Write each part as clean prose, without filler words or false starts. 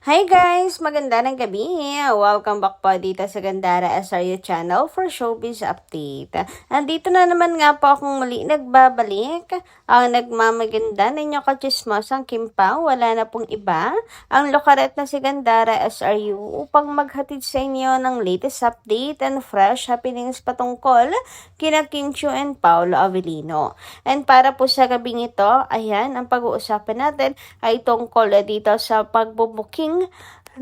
Hi guys! Maganda ng gabi! Welcome back po dito sa Gandara SRU channel for showbiz update. Andito na naman nga po akong muli nagbabalik. Ang nagmamaganda ninyo kachismosang Kim Pao, wala na pong iba. Ang lokaret na si Gandara SRU upang maghatid sa inyo ng latest update and fresh happenings patungkol kina Kim Chiu and Paolo Avellino. And para po sa gabing ito, ayan, ang pag-uusapan natin ay tungkol dito sa pagbubuking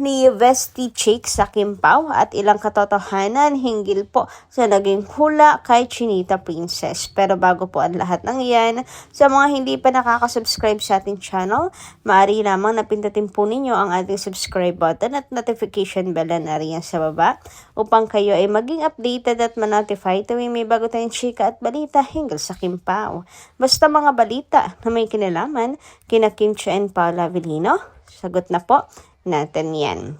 ni Vesty Chick sa Kim Pao at ilang katotohanan hinggil po sa naging hula kay Chinita Princess. Pero bago po ang lahat ng iyan, sa mga hindi pa nakaka-subscribe sa ating channel, maaari lamang napindutin po ninyo ang ating subscribe button at notification bell na riyan sa baba upang kayo ay maging updated at ma-notify tuwing may bago tayong chika at balita hinggil sa Kim Pao. Basta mga balita na may kinalaman kina Kim Chiu and Paolo Avellino, sagot na po natin yan.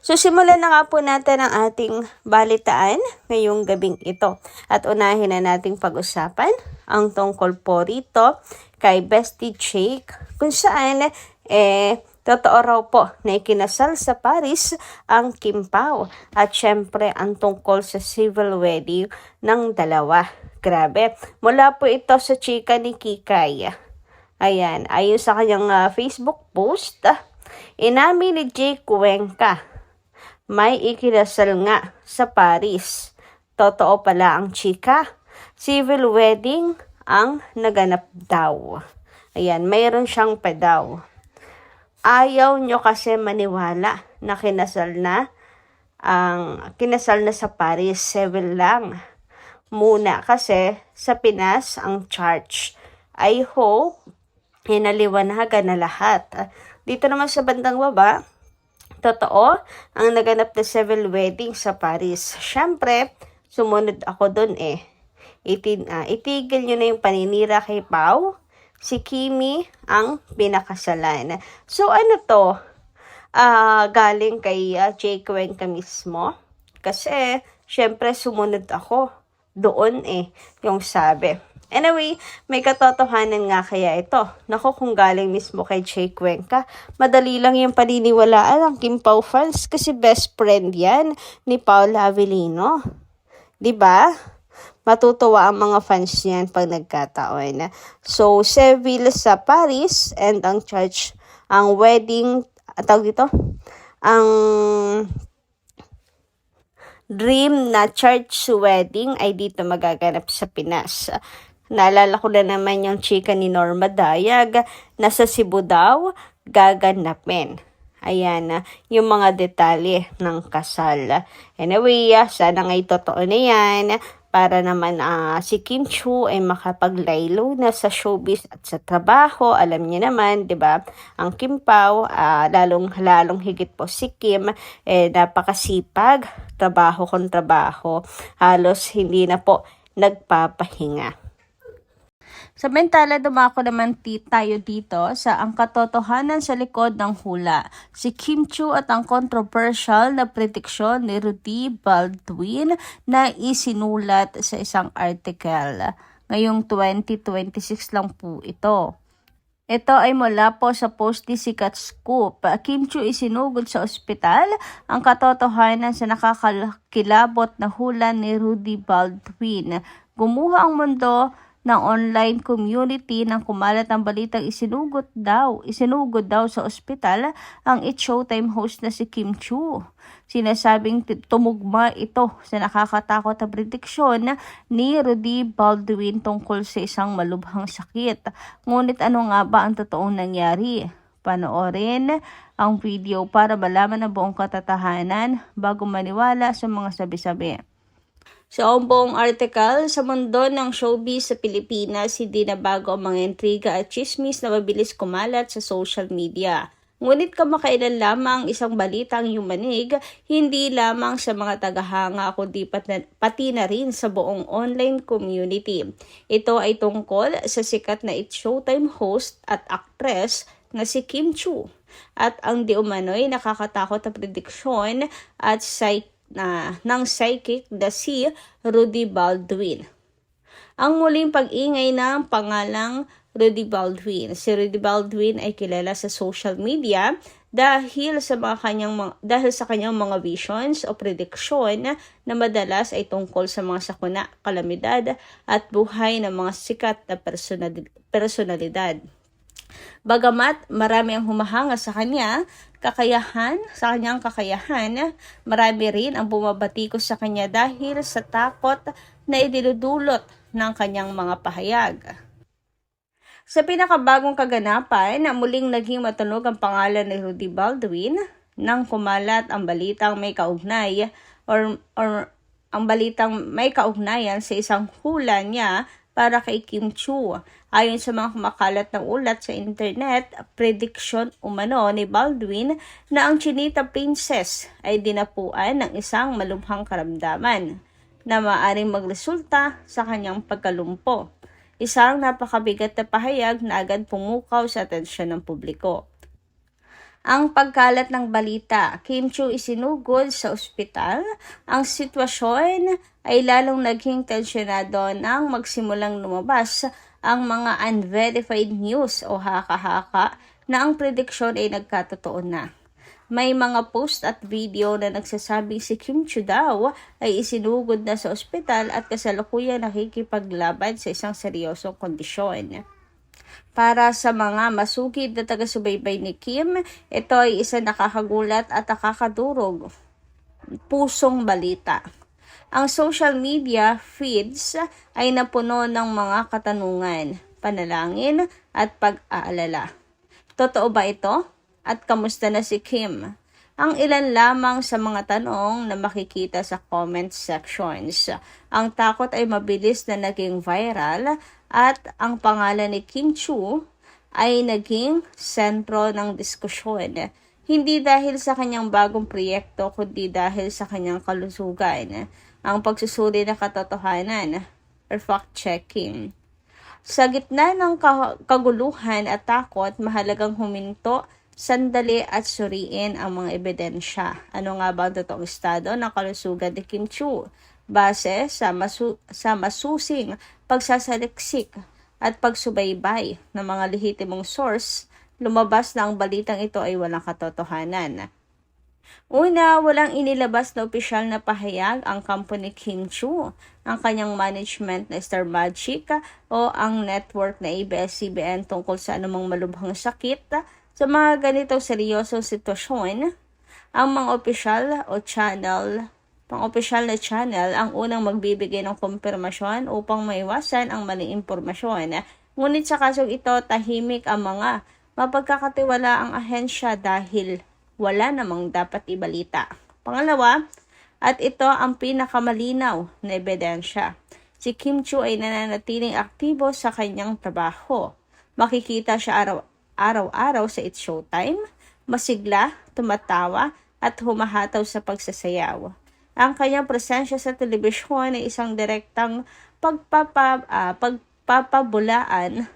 So simulan na nga po natin ang ating balitaan ngayong gabing ito. At unahin na nating pag-usapan ang tungkol po rito kay Vesty Chick kung saan totoo raw po na ikinasal sa Paris ang Kim Pao. At syempre ang tungkol sa civil wedding ng dalawa. Grabe. Mula po ito sa chika ni Kikay. Ayan, ayon sa kanyang Facebook post, inamin ni Jay Cuenca, may ikinasal nga sa Paris. Totoo pala ang chika. Civil wedding ang naganap daw. Ayan, mayroon siyang pedaw. Ayaw nyo kasi maniwala na kinasal na sa Paris. Civil lang muna kasi sa Pinas ang church. I hope hinaliwanagan na lahat. Dito naman sa bandang baba, totoo ang naganap na civil wedding sa Paris. Syempre, sumunod ako dun itigil nyo na yung paninira kay Pao. Si Kimi ang pinakasalan. So ano to? Galing kay Jay Cuenca mismo. Kasi, syempre sumunod ako doon yung sabi. Anyway, may katotohanan nga kaya ito. Naku, kung galing mismo kay Jay Cuenca, madali lang yung paniniwalaan ng Kim Pao fans kasi best friend yan ni Paolo Avellino. Diba? Matutuwa ang mga fans niyan pag nagkataon. So, civil sa Paris and ang church, ang wedding, tawag dito, ang dream na church wedding ay dito magaganap sa Pinas. Naalala ko na naman yung chika ni Norma Dayag na sa Cebu daw gaganapin. Ayan, yung mga detalye ng kasal. Anyway, sana nga'y totoo na yan para naman si Kim Chiu ay makapaglaylo na sa showbiz at sa trabaho. Alam niyo naman, 'di ba? Ang Kim Pao, lalong higit po si Kim, napakasipag, trabaho kung trabaho. Halos hindi na po nagpapahinga. Samantala, dumako naman tayo dito sa ang katotohanan sa likod ng hula. Si Kim Chiu at ang controversial na prediksyon ni Rudy Baldwin na isinulat sa isang article. Ngayong 2026 lang po ito. Ito ay mula po sa post ni Sikat Scoop. Kim Chiu isinugod sa ospital. Ang katotohanan sa nakakakilabot na hula ni Rudy Baldwin. Gumuha ang mundo ng online community nang kumalat ang balitang isinugod daw sa ospital ang It's Showtime host na si Kim Chiu. Sinasabing tumugma ito sa nakakatakot na prediksyon ni Rudy Baldwin tungkol sa isang malubhang sakit. Ngunit ano nga ba ang totoong nangyari? Panoorin ang video para malaman ang buong katatahanan bago maniwala sa mga sabi-sabi. Sa buong article, sa mundo ng showbiz sa Pilipinas, hindi na bago ang mga intriga at chismis na mabilis kumalat sa social media. Ngunit kamakailan lamang isang balitang yumanig, hindi lamang sa mga tagahanga kundi pati na rin sa buong online community. Ito ay tungkol sa sikat na It's Showtime host at actress na si Kim Chiu at ang di umano'y nakakatakot na prediksyon at ng psychic na si Rudy Baldwin. Ang muling pag-ingay ng pangalang Rudy Baldwin. Si Rudy Baldwin ay kilala sa social media dahil sa kanyang mga visions o prediksyon na madalas ay tungkol sa mga sakuna, kalamidad at buhay ng mga sikat na personalidad. Bagamat marami ang humahanga sa kanyang kakayahan, marami rin ang bumabatikos sa kanya dahil sa takot na idinudulot ng kanyang mga pahayag. Sa pinakabagong kaganapan na muling naging matunog ang pangalan ni Rudy Baldwin nang kumalat ang balitang may kaugnay or ang balitang may kaugnayan sa isang hula niya para kay Kim Chiu. Ayon sa mga kumakalat ng ulat sa internet, prediction umano ni Baldwin na ang Chinita Princess ay dinapuan ng isang malubhang karamdaman na maaaring magresulta sa kanyang pagkalumpo. Isang napakabigat na pahayag na agad pumukaw sa atensyon ng publiko. Ang pagkalat ng balita, Kim Chiu isinugod sa ospital. Ang sitwasyon ay lalong naging tensyonado nang magsimulang lumabas ang mga unverified news o haka-haka na ang prediksyon ay nagkatotoo na. May mga post at video na nagsasabing si Kim Chiu daw ay isinugod na sa ospital at kasalukuyan nakikipaglaban sa isang seryosong kondisyon. Para sa mga masugid na taga-subaybay ni Kim, ito ay isa nakakagulat at nakakadurog pusong balita. Ang social media feeds ay napuno ng mga katanungan, panalangin at pag-aalala. Totoo ba ito? At kamusta na si Kim? Ang ilan lamang sa mga tanong na makikita sa comment sections. Ang takot ay mabilis na naging viral at ang pangalan ni Kim Chiu ay naging sentro ng diskusyon. Hindi dahil sa kanyang bagong proyekto kundi dahil sa kanyang kalusugan. Ang pagsusuri ng katotohanan or fact-checking. Sa gitna ng kaguluhan at takot, mahalagang huminto, sandali at suriin ang mga ebidensya. Ano nga ba ang totoong estado ng kalusugan ni Kim Chiu? Base sa masusing pagsasaliksik at pagsubaybay ng mga lehitimong source, lumabas na ang balitang ito ay walang katotohanan. Una, walang inilabas na opisyal na pahayag ang company Kim Chiu, ang kanyang management na Star Magic o ang network na ABS-CBN tungkol sa anumang malubhang sakit. Sa mga ganitong seryosong sitwasyon, ang mga opisyal na channel ang unang magbibigay ng kumpirmasyon upang maiwasan ang maling impormasyon. Ngunit sa kasong ito, tahimik ang mga mapagkakatiwalaang ahensya dahil wala namang dapat ibalita. Pangalawa, at ito ang pinakamalinaw na ebidensya. Si Kim Chiu ay nananatiling aktibo sa kanyang trabaho. Makikita siya araw-araw sa It's Showtime, masigla, tumatawa, at humahataw sa pagsasayaw. Ang kanyang presensya sa telebisyon ay isang direktang pagpapabulaan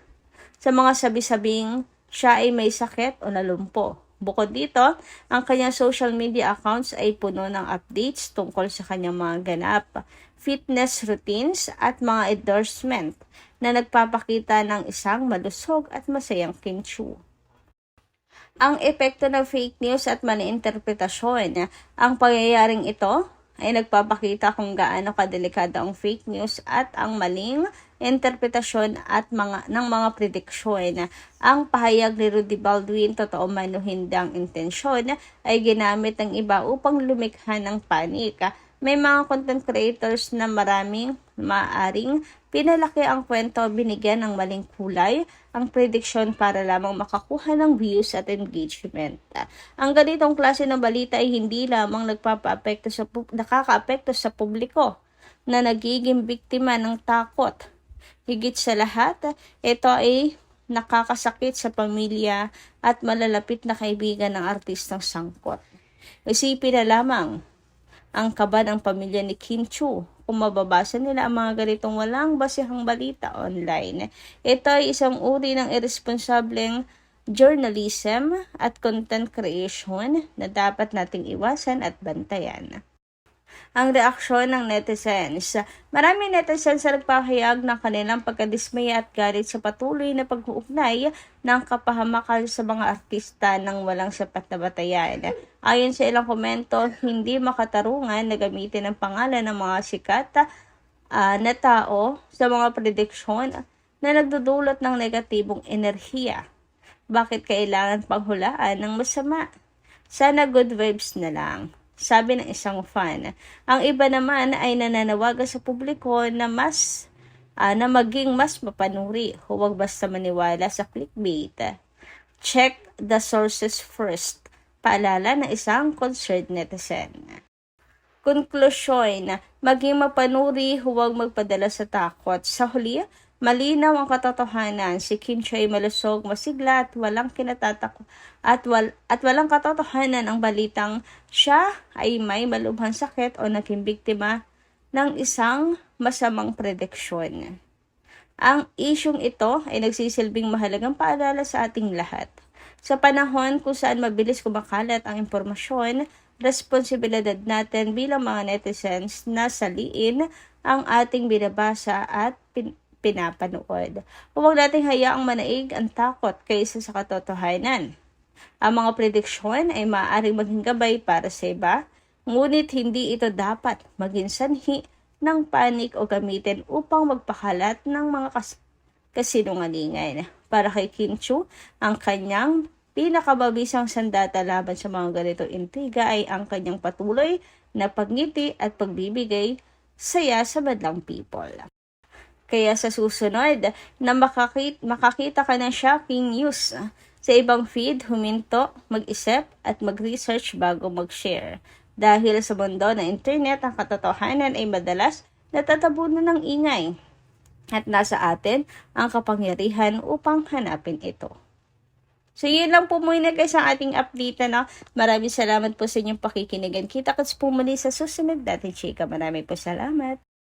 sa mga sabi-sabing siya ay may sakit o nalumpo. Bukod dito, ang kanyang social media accounts ay puno ng updates tungkol sa kanyang mga ganap, fitness routines at mga endorsement na nagpapakita ng isang malusog at masayang Kim Chiu. Ang epekto ng fake news at maling interpretasyon. Ang pangyayaring ito ay nagpapakita kung gaano kadelikado ang fake news at ang maling interpretasyon ng mga prediksyon. Ang pahayag ni Rudy Baldwin, totoo man o hindi ang intensyon, ay ginamit ng iba upang lumikha ng panik. May mga content creators na maaring pinalaki ang kwento, binigyan ng maling kulay ang prediction para lamang makakuha ng views at engagement. Ang ganitong klase ng balita ay hindi lamang nakakaapekto sa publiko na nagiging biktima ng takot. Higit sa lahat, ito ay nakakasakit sa pamilya at malalapit na kaibigan ng artistang sangkot. Isipin na lamang ang kaba ng pamilya ni Kim Chiu kung mababasa nila ang mga ganitong walang basihang balita online. Ito ay isang uri ng irresponsableng journalism at content creation na dapat nating iwasan at bantayan. Ang reaksyon ng netizens. Maraming netizens ang nagpahayag ng kanilang pagkadismaya at galit sa patuloy na pag-uugnay ng kapahamakan sa mga artista ng walang sapat na batayan. Ayon sa ilang komento, hindi makatarungan na gamitin ang pangalan ng mga sikat na tao sa mga prediksyon na nagdudulot ng negatibong enerhiya. Bakit kailangan panghulaan ng masama? Sana good vibes na lang, sabi ng isang fan. Ang iba naman ay nananawagan sa publiko na maging mas mapanuri. Huwag basta maniwala sa clickbait. Check the sources first. Paalala ng isang concerned netizen. Konklusyon, maging mapanuri, huwag magpadala sa takot. Sa huli, malinaw ang katotohanan. Si Kim Chiu ay malusog, masigla at walang walang katotohanan ang balitang siya ay may malubhang sakit o naging biktima ng isang masamang prediksyon. Ang isyung ito ay nagsisilbing mahalagang paalala sa ating lahat. Sa panahon kung saan mabilis kumakalat ang impormasyon, responsibilidad natin bilang mga netizens na saliin ang ating binabasa at pinapanood. Huwag nating hayaang manaig ang takot kaysa sa katotohanan. Ang mga prediksyon ay maaaring maging gabay para sa iba, ngunit hindi ito dapat maging sanhi ng panik o gamitin upang magpakalat ng mga kasinungalingan. Para kay Kim Chiu, ang kanyang pinakamabisang sandata laban sa mga ganitong intriga ay ang kanyang patuloy na pagngiti at pagbibigay saya sa madlang people. Kaya sa susunod na makakita ka ng shocking news sa ibang feed, huminto, mag-isip at mag-research bago mag-share. Dahil sa mundo ng internet, ang katotohanan ay madalas natatabunan ng ingay at nasa atin ang kapangyarihan upang hanapin ito. So yun lang po muna guys ang ating update na. Maraming salamat po sa inyong pakikinigan. Kita-kits po muli sa susunod nating chika. Maraming po salamat.